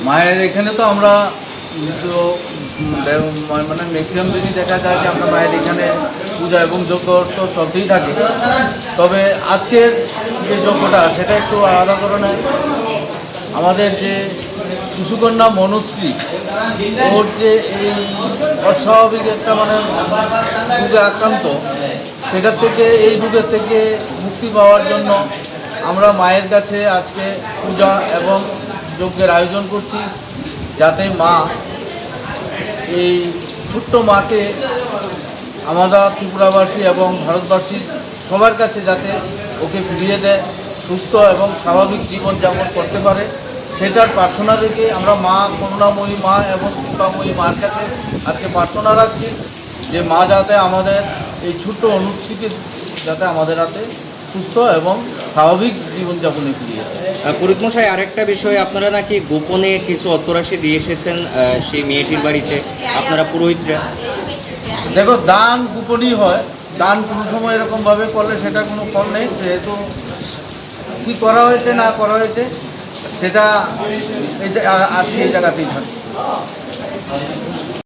মায়ের এখানে তো আমরা তো মানে ম্যাক্সিমাম দিনই দেখা যায় যে আমরা মায়ের এখানে পূজা এবং যজ্ঞ তো চলতেই থাকে। তবে আজকের যে যজ্ঞটা সেটা একটু আলাদা ধরনের। আমাদের যে শিশুকন্যা মনুশ্রী, ওর যে এই অস্বাভাবিক একটা মানে রোগে আক্রান্ত, সেটার থেকে এই রোগের থেকে মুক্তি পাওয়ার জন্য আমরা মায়ের কাছে আজকে পূজা এবং যজ্ঞের আয়োজন করছি, যাতে মা এই ছোট্ট মাকে আমরা ত্রিপুরাবাসী এবং ভারতবাসী সবার কাছে যাতে ওকে ফিরিয়ে দেয়, সুস্থ এবং স্বাভাবিক জীবনযাপন করতে পারে, সেটার প্রার্থনা রেখে আমরা মা করুণাময়ী মা এবং কৃপাময়ী মার কাছে আজকে প্রার্থনা রাখছি যে মা যাতে আমাদের এই ছোট্ট অনুষ্ঠিকে যাতে আমাদের হাতে সুস্থ এবং স্বাভাবিক জীবনযাপনে ফিরিয়ে দেয়। পুরোহিত মশাই, আরেকটা বিষয়, আপনারা নাকি গোপনে কিছু অর্থরাশি দিয়ে এসেছেন সেই মেয়েটির বাড়িতে, আপনারা পুরোহিতরা। দেখো, দান গোপনই হয়, দান কোনো সময় এরকমভাবে করলে সেটা কোনো ফল নেই। যেহেতু কী করা হয়েছে না করা হয়েছে সেটা এই যে আসি এই জায়গাতেই থাকে।